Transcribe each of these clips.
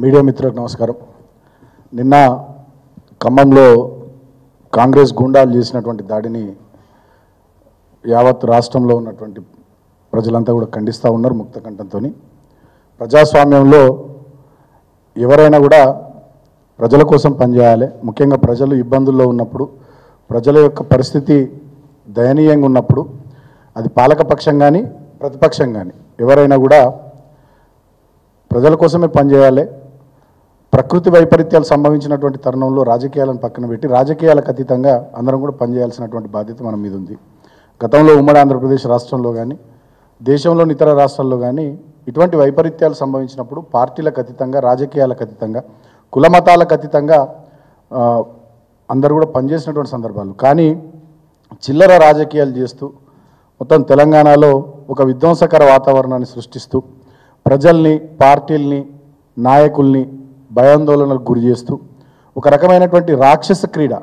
Media మిత్రులకు నమస్కారం. నిన్న ఖమ్మంలో కాంగ్రెస్ గూండాలు చేసినటువంటి దాడిని యావత్ రాష్ట్రంలో ఉన్నటువంటి ప్రజలంతా కూడా ఖండిస్తూ ఉన్నారు ముక్త కంఠంతో. ప్రజాస్వామ్యంలో ఎవరైనా కూడా ప్రజల కోసం పనిచేయాలి. ముఖ్యంగా ప్రజలు ఇబ్బందుల్లో ఉన్నప్పుడు, ప్రజల యొక్క పరిస్థితి దయనీయంగా ఉన్నప్పుడు, అది పాలకపక్షం కానీ ప్రతిపక్షం కానీ ఎవరైనా కూడా ప్రజల కోసమే పనిచేయాలి. ప్రకృతి వైపరీత్యాలు సంభవించినటువంటి తరుణంలో రాజకీయాలను పక్కన పెట్టి రాజకీయాలకు అతీతంగా అందరం కూడా పనిచేయాల్సినటువంటి బాధ్యత మన మీద ఉంది. గతంలో ఉమ్మడి ఆంధ్రప్రదేశ్ రాష్ట్రంలో కానీ దేశంలోని ఇతర రాష్ట్రాల్లో కానీ ఇటువంటి వైపరీత్యాలు సంభవించినప్పుడు పార్టీలకు అతీతంగా, రాజకీయాలకు అతీతంగా, కులమతాలకు అతీతంగా అందరూ కూడా పనిచేసినటువంటి సందర్భాలు. కానీ చిల్లర రాజకీయాలు చేస్తూ మొత్తం తెలంగాణలో ఒక విధ్వంసకర వాతావరణాన్ని సృష్టిస్తూ ప్రజల్ని, పార్టీల్ని, నాయకుల్ని భయాందోళనలకు గురి చేస్తూ ఒక రకమైనటువంటి రాక్షస క్రీడ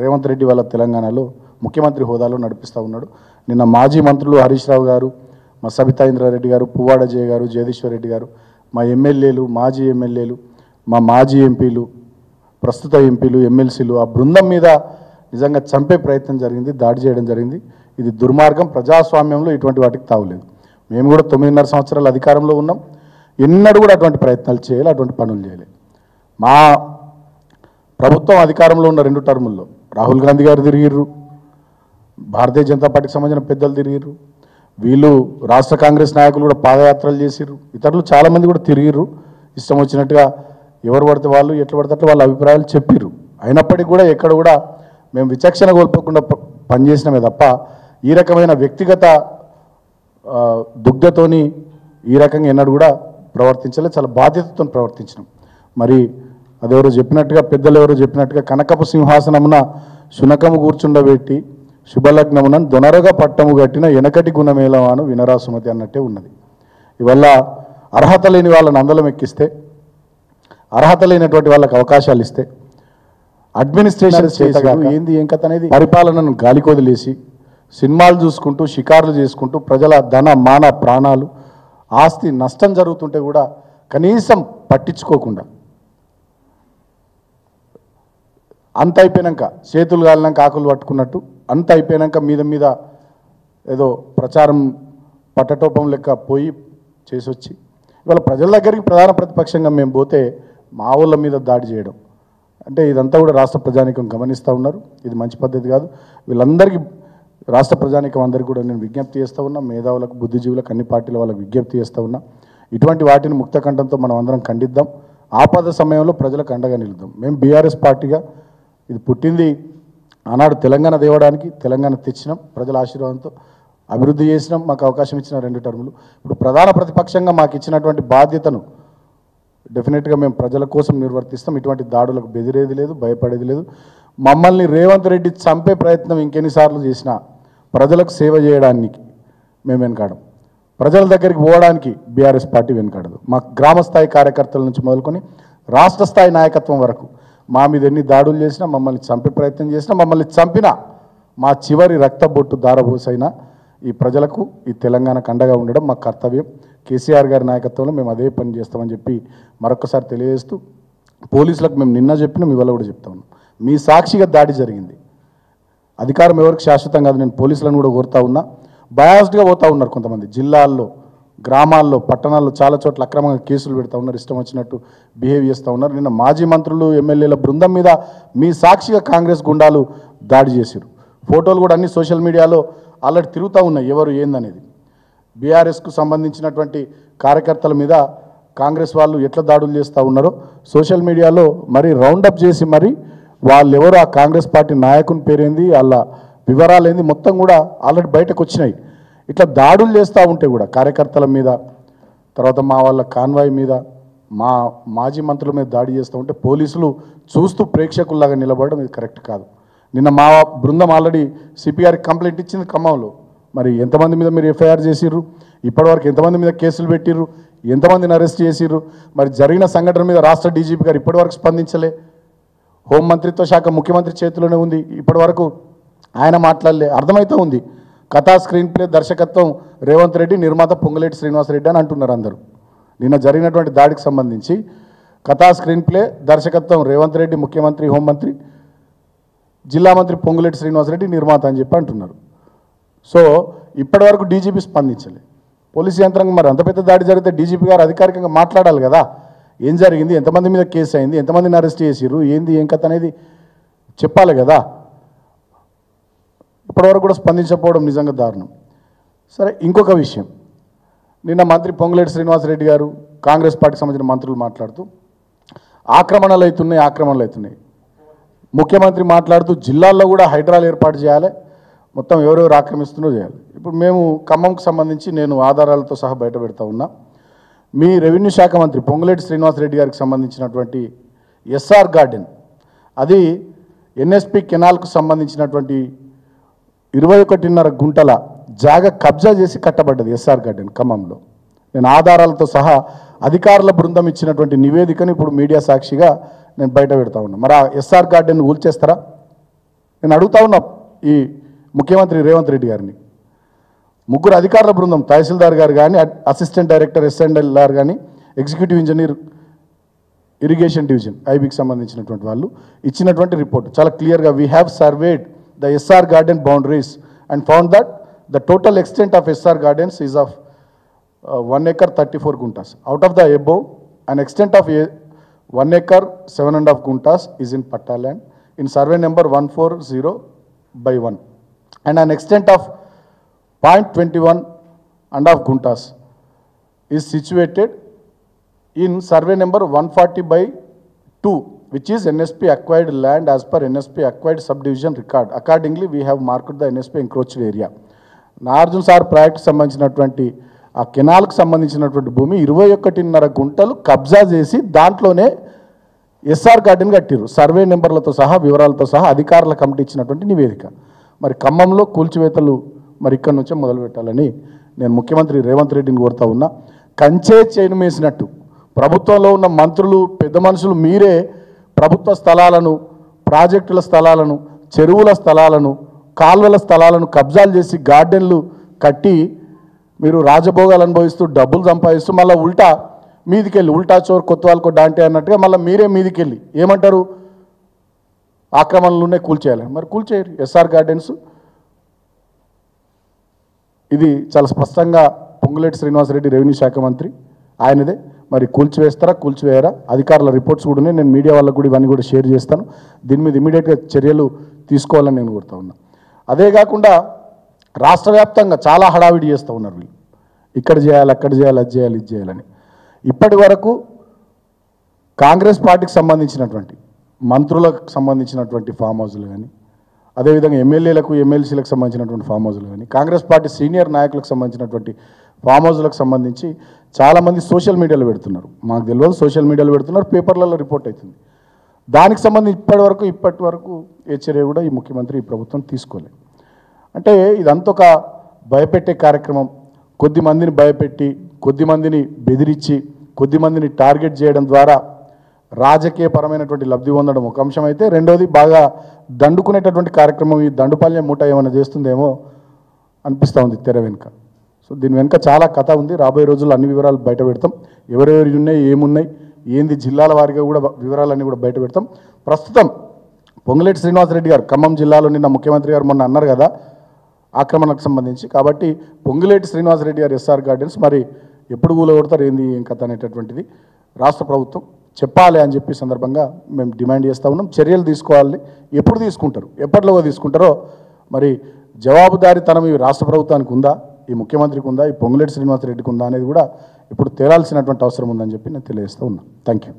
రేవంత్ రెడ్డి వాళ్ళ తెలంగాణలో ముఖ్యమంత్రి హోదాలో నడిపిస్తూ ఉన్నాడు. నిన్న మాజీ మంత్రులు హరీష్ రావు గారు, మా సబితా ఇంద్రారెడ్డి గారు, పువ్వాడ జయ గారు, జగదీశ్వర్ రెడ్డి గారు, మా ఎమ్మెల్యేలు, మాజీ ఎమ్మెల్యేలు, మా మాజీ ఎంపీలు, ప్రస్తుత ఎంపీలు, ఎమ్మెల్సీలు ఆ బృందం మీద నిజంగా చంపే ప్రయత్నం జరిగింది, దాడి చేయడం జరిగింది. ఇది దుర్మార్గం. ప్రజాస్వామ్యంలో ఇటువంటి వాటికి తావులేదు. మేము కూడా 9.5 సంవత్సరాలు అధికారంలో ఉన్నాం. ఎన్నడూ కూడా అటువంటి ప్రయత్నాలు చేయాలి, అటువంటి పనులు చేయాలి. మా ప్రభుత్వం అధికారంలో ఉన్న 2 టర్ముల్లో రాహుల్ గాంధీ గారు తిరిగిర్రు, భారతీయ జనతా పార్టీకి సంబంధించిన పెద్దలు తిరిగిర్రు, వీళ్ళు రాష్ట్ర కాంగ్రెస్ నాయకులు కూడా పాదయాత్రలు చేసిర్రు, ఇతరులు చాలామంది కూడా తిరిగిర్రు. ఇష్టం వచ్చినట్టుగా ఎవరు పడితే వాళ్ళు, ఎట్లా పడితే అట్లా వాళ్ళ అభిప్రాయాలు చెప్పిర్రు. అయినప్పటికీ కూడా ఎక్కడ కూడా మేము విచక్షణ కోల్పోకుండా పనిచేసినమే తప్ప ఈ రకమైన వ్యక్తిగత దుగ్ధతోని ఈ రకంగా ఎన్నడూ కూడా ప్రవర్తించలేదు. చాలా బాధ్యతతో ప్రవర్తించినాం. మరి అదెవరో చెప్పినట్టుగా, పెద్దలు ఎవరో చెప్పినట్టుగా కనకపు సింహాసనమున శునకము కూర్చుండబెట్టి శుభలగ్నమున దొనరగా పట్టము కట్టిన వెనకటి గుణమేలవాను వినరా సుమతి అన్నట్టే ఉన్నది. ఇవల్ల అర్హత లేని వాళ్ళని అందలం ఎక్కిస్తే, అర్హత లేనటువంటి వాళ్ళకి అవకాశాలు ఇస్తే, అడ్మినిస్ట్రేషన్ ఏంది ఏం కథ అనేది పరిపాలనను గాలికొదిలేసి సినిమాలు చూసుకుంటూ, షికార్లు చేసుకుంటూ ప్రజల ధన, మాన, ప్రాణాలు, ఆస్తి నష్టం జరుగుతుంటే కూడా కనీసం పట్టించుకోకుండా అంత అయిపోయాక చేతులు కాలినాక ఆకులు పట్టుకున్నట్టు అంత అయిపోయాక మీద మీద ఏదో ప్రచారం పట్టటోపం లెక్క పోయి చేసి వచ్చి ఇవాళ ప్రజల దగ్గరికి ప్రధాన ప్రతిపక్షంగా మేము పోతే మా ఊళ్ళ మీద దాడి చేయడం అంటే ఇదంతా కూడా రాష్ట్ర ప్రజానీకం గమనిస్తూ ఉన్నారు. ఇది మంచి పద్ధతి కాదు. వీళ్ళందరికీ రాష్ట్ర ప్రజానీకం అందరికీ కూడా నేను విజ్ఞప్తి చేస్తూ ఉన్నా, మేధావులకు, బుద్ధిజీవులకు, అన్ని పార్టీల వాళ్ళకి విజ్ఞప్తి చేస్తూ ఉన్నా. ఇటువంటి వాటిని ముక్త కంఠంతో మనం అందరం ఖండిద్దాం. ఆపద సమయంలో ప్రజలకు అండగా నిలుద్దాం. మేము బీఆర్ఎస్ పార్టీగా ఇది పుట్టింది ఆనాడు తెలంగాణ తేవడానికి, తెలంగాణ తెచ్చినాం, ప్రజల ఆశీర్వాదంతో అభివృద్ధి చేసినాం, మాకు అవకాశం ఇచ్చిన 2 టర్ములు. ఇప్పుడు ప్రధాన ప్రతిపక్షంగా మాకు ఇచ్చినటువంటి బాధ్యతను డెఫినెట్గా మేము ప్రజల కోసం నిర్వర్తిస్తాం. ఇటువంటి దాడులకు బెదిరేది లేదు, భయపడేది లేదు. మమ్మల్ని రేవంత్ రెడ్డి చంపే ప్రయత్నం ఇంకెన్నిసార్లు చేసినా ప్రజలకు సేవ చేయడానికి మేము వెనకాడం. ప్రజల దగ్గరికి పోవడానికి బీఆర్ఎస్ పార్టీ వెనకాడదు. మా గ్రామ స్థాయి కార్యకర్తల నుంచి మొదలుకొని రాష్ట్ర స్థాయి నాయకత్వం వరకు మా మీద ఎన్ని దాడులు చేసినా, మమ్మల్ని చంపే ప్రయత్నం చేసినా, మమ్మల్ని చంపినా మా చివరి రక్తబొట్టు దారబోసైనా ఈ ప్రజలకు, ఈ తెలంగాణకు అండగా ఉండడం మా కర్తవ్యం. కేసీఆర్ గారి నాయకత్వంలో మేము అదే పని చేస్తామని చెప్పి మరొకసారి తెలియజేస్తూ, పోలీసులకు మేము నిన్న చెప్పినాం, ఇవాళ కూడా చెప్తా ఉన్నాం. మీ సాక్షిగా దాడి జరిగింది. అధికారం ఎవరికి శాశ్వతం కాదు. నేను పోలీసులను కూడా కోరుతా ఉన్నా. బయాస్డ్గా పోతూ ఉన్నారు కొంతమంది. జిల్లాల్లో, గ్రామాల్లో, పట్టణాల్లో చాలా చోట్ల అక్రమంగా కేసులు పెడతా ఉన్నారు, ఇష్టం వచ్చినట్టు బిహేవ్ చేస్తూ ఉన్నారు. నిన్న మాజీ మంత్రులు, ఎమ్మెల్యేల బృందం మీద మీ సాక్షిగా కాంగ్రెస్ గుండాలు దాడి చేశారు. ఫోటోలు కూడా అన్ని సోషల్ మీడియాలో ఆల్రెడీ తిరుగుతూ ఉన్నాయి ఎవరు ఏందనేది. బీఆర్ఎస్కు సంబంధించినటువంటి కార్యకర్తల మీద కాంగ్రెస్ వాళ్ళు ఎట్లా దాడులు చేస్తూ ఉన్నారో సోషల్ మీడియాలో మరి రౌండప్ చేసి మరి వాళ్ళు ఎవరు, ఆ కాంగ్రెస్ పార్టీ నాయకుని పేరేంది, వాళ్ళ వివరాలు ఏంది మొత్తం కూడా ఆల్రెడీ బయటకు వచ్చినాయి. ఇట్లా దాడులు చేస్తూ ఉంటే కూడా కార్యకర్తల మీద, తర్వాత మా వాళ్ళ కాన్వాయ్ మీద, మా మాజీ మంత్రుల మీద దాడి చేస్తూ ఉంటే పోలీసులు చూస్తూ ప్రేక్షకుల్లాగా నిలబడడం ఇది కరెక్ట్ కాదు. నిన్న మా బృందం ఆల్రెడీ సిపిఆర్కి కంప్లైంట్ ఇచ్చింది ఖమ్మంలో. మరి ఎంతమంది మీద మీరు ఎఫ్ఐఆర్ చేసిర్రు, ఇప్పటివరకు ఎంతమంది మీద కేసులు పెట్టిర్రు, ఎంతమందిని అరెస్ట్ చేసిర్రు, మరి జరిగిన సంఘటన మీద రాష్ట్ర డీజీపీ గారు ఇప్పటివరకు స్పందించలే. హోంమంత్రిత్వ శాఖ ముఖ్యమంత్రి చేతిలోనే ఉంది, ఇప్పటివరకు ఆయన మాట్లాడలే. అర్థమైతే ఉంది కథా స్క్రీన్ ప్లే దర్శకత్వం రేవంత్ రెడ్డి, నిర్మాత పొంగులేటి శ్రీనివాసరెడ్డి అని అంటున్నారు అందరూ. నిన్న జరిగినటువంటి దాడికి సంబంధించి కథా స్క్రీన్ ప్లే దర్శకత్వం రేవంత్ రెడ్డి ముఖ్యమంత్రి హోంమంత్రి, జిల్లా మంత్రి పొంగులేటి శ్రీనివాసరెడ్డి నిర్మాత అని చెప్పి అంటున్నారు. సో ఇప్పటివరకు డీజీపీ స్పందించలేదు. పోలీసు యంత్రాంగం మరి అంత పెద్ద దాడి జరిగితే డీజీపీ గారు అధికారికంగా మాట్లాడాలి కదా, ఏం జరిగింది, ఎంతమంది మీద కేసు అయింది, ఎంతమందిని అరెస్ట్ చేసిర్రు, ఏంది ఏం కథ అనేది చెప్పాలి కదా. ఇప్పటివరకు కూడా స్పందించకపోవడం నిజంగా దారుణం. సరే, ఇంకొక విషయం, నిన్న మంత్రి పొంగులేటి శ్రీనివాసరెడ్డి గారు కాంగ్రెస్ పార్టీకి సంబంధించిన మంత్రులు మాట్లాడుతూ ఆక్రమణలు అవుతున్నాయి. ముఖ్యమంత్రి మాట్లాడుతూ జిల్లాల్లో కూడా హైడ్రాలు ఏర్పాటు చేయాలి, మొత్తం ఎవరెవరు ఆక్రమిస్తున్నో చేయాలి. ఇప్పుడు మేము ఖమ్మంకు సంబంధించి నేను ఆధారాలతో సహా బయట పెడతా ఉన్నా. మీ రెవెన్యూ శాఖ మంత్రి పొంగులేటి శ్రీనివాసరెడ్డి గారికి సంబంధించినటువంటి ఎస్ఆర్ గార్డెన్, అది ఎన్ఎస్పి కెనాల్కు సంబంధించినటువంటి 21.5 గుంటల జాగా కబ్జా చేసి కట్టబడ్డది ఎస్ఆర్ గార్డెన్ ఖమ్మంలో. నేను ఆధారాలతో సహా అధికారుల బృందం ఇచ్చినటువంటి నివేదికను ఇప్పుడు మీడియా సాక్షిగా నేను బయట పెడతా ఉన్నా. మరి ఆ ఎస్ఆర్ గార్డెన్ కూల్చేస్తారా? నేను అడుగుతా ఉన్నా ఈ ముఖ్యమంత్రి రేవంత్ రెడ్డి గారిని. 3 అధికారుల బృందం, తహసీల్దార్ గారు కానీ, అసిస్టెంట్ డైరెక్టర్ ఎస్ఎండ్ఎల్ఆర్ కానీ, ఎగ్జిక్యూటివ్ ఇంజనీర్ ఇరిగేషన్ డివిజన్ ఐబీకి సంబంధించినటువంటి వాళ్ళు ఇచ్చినటువంటి రిపోర్ట్ చాలా క్లియర్గా, we have surveyed the SR garden boundaries and found that the total extent of SR gardens is of 1 acre 34 guntas. Out of the above, an extent of 1 acre 7.5 guntas is in Patta land in survey number 140/1, and an extent of 0.21.5 guntas is situated in survey number 140/2, which is NSP acquired land as per NSP acquired subdivision record. Accordingly, we have marked the NSP encroached area. Nagarjuna sir project సంబంధించినటువంటి ఆ కెనాల్కి సంబంధించినటువంటి భూమి 21.5 గుంటలు కబ్జా చేసి దాంట్లోనే SR garden కట్టిరు, survey నెంబర్లతో సహా వివరాలతో సహా అధికారుల కమిటీ ఇచ్చినటువంటి నివేదిక. మరి ఖమ్మంలో కూల్చివేతలు మరి ఇక్కడి నుంచే మొదలు పెట్టాలని నేను ముఖ్యమంత్రి రేవంత్ రెడ్డిని కోరుతా ఉన్నా. కంచే చేను మేసినట్టు ప్రభుత్వంలో ఉన్న మంత్రులు, పెద్ద మనుషులు మీరే ప్రభుత్వ స్థలాలను, ప్రాజెక్టుల స్థలాలను, చెరువుల స్థలాలను, కాల్వల స్థలాలను కబ్జాలు చేసి గార్డెన్లు కట్టి మీరు రాజభోగాలు అనుభవిస్తూ డబ్బులు సంపాదిస్తూ మళ్ళీ మీదికెళ్ళి ఉల్టా చోర్ కొత్తవాళ్ళకో డాంటే అన్నట్టుగా మళ్ళీ మీరే మీదికెళ్ళి ఏమంటారు, ఆక్రమణలునే కూల్చేయాలి. మరి కూల్చేయరు ఎస్ఆర్ గార్డెన్స్. ఇది చాలా స్పష్టంగా పొంగులేటి శ్రీనివాసరెడ్డి రెవెన్యూ శాఖ మంత్రి ఆయనదే. మరి కూల్చివేస్తారా, కూల్చివేయరా? అధికారుల రిపోర్ట్స్ కూడా ఉన్నాయి, నేను మీడియా వాళ్ళకు కూడా ఇవన్నీ కూడా షేర్ చేస్తాను. దీని మీద ఇమీడియట్గా చర్యలు తీసుకోవాలని నేను కోరుతా ఉన్నా. అదే కాకుండా రాష్ట్ర వ్యాప్తంగా చాలా హడావిడి చేస్తూ ఉన్నారు వీళ్ళు, ఇక్కడ చేయాలి, అక్కడ చేయాలి, అది చేయాలి, ఇది చేయాలని. ఇప్పటి వరకు కాంగ్రెస్ పార్టీకి సంబంధించినటువంటి మంత్రులకు సంబంధించినటువంటి ఫామ్ హౌస్లు కానీ, అదేవిధంగా ఎమ్మెల్యేలకు, ఎమ్మెల్సీలకు సంబంధించినటువంటి ఫామ్ హౌస్లు కానీ, కాంగ్రెస్ పార్టీ సీనియర్ నాయకులకు సంబంధించినటువంటి ఫామ్ హౌస్లకు సంబంధించి చాలామంది సోషల్ మీడియాలో పెడుతున్నారు. మాకు తెలియదు, సోషల్ మీడియాలో పెడుతున్నారు, పేపర్లలో రిపోర్ట్ అవుతుంది. దానికి సంబంధించి ఇప్పటి వరకు ఏ చర్య కూడా ఈ ముఖ్యమంత్రి, ఈ ప్రభుత్వం తీసుకోలేదు. అంటే ఇదంతా ఒక భయపెట్టే కార్యక్రమం. కొద్దిమందిని భయపెట్టి, కొద్దిమందిని బెదిరించి, కొద్దిమందిని టార్గెట్ చేయడం ద్వారా రాజకీయపరమైనటువంటి లబ్ధి పొందడం ఒక అంశం అయితే, రెండోది బాగా దండుకునేటటువంటి కార్యక్రమం. ఈ దండుపాల్యం మూట ఏమైనా చేస్తుందేమో అనిపిస్తూ ఉంది తెర వెనుక. సో దీని వెనుక చాలా కథ ఉంది. రాబోయే రోజుల్లో అన్ని వివరాలు బయట పెడతాం. ఎవరెవరి ఉన్నాయి, ఏమున్నాయి, ఏంది, జిల్లాల వారిగా కూడా వివరాలన్నీ కూడా బయట పెడతాం. ప్రస్తుతం పొంగులేటి శ్రీనివాసరెడ్డి గారు ఖమ్మం జిల్లాలో నిన్న ముఖ్యమంత్రి గారు మొన్న అన్నారు కదా ఆక్రమణకు సంబంధించి. కాబట్టి పొంగులేటి శ్రీనివాసరెడ్డి గారు ఎస్ఆర్ గార్డెన్స్ మరి ఎప్పుడు కూలగొడతారు, ఏంది ఏం కథ అనేటటువంటిది రాష్ట్ర ప్రభుత్వం చెప్పాలి అని చెప్పి సందర్భంగా మేము డిమాండ్ చేస్తూ ఉన్నాం. చర్యలు తీసుకోవాలి. ఎప్పుడు తీసుకుంటారు, ఎప్పటిలోగా తీసుకుంటారో మరి జవాబుదారీతనం ఈ రాష్ట్ర ప్రభుత్వానికి ఉందా, ఈ ముఖ్యమంత్రికి ఉందా, ఈ పొంగులేటి శ్రీనివాసరెడ్డికి ఉందా అనేది కూడా ఇప్పుడు తేలాల్సినటువంటి అవసరం ఉందని చెప్పి నేను తెలియజేస్తూ ఉన్నాను. Thank you.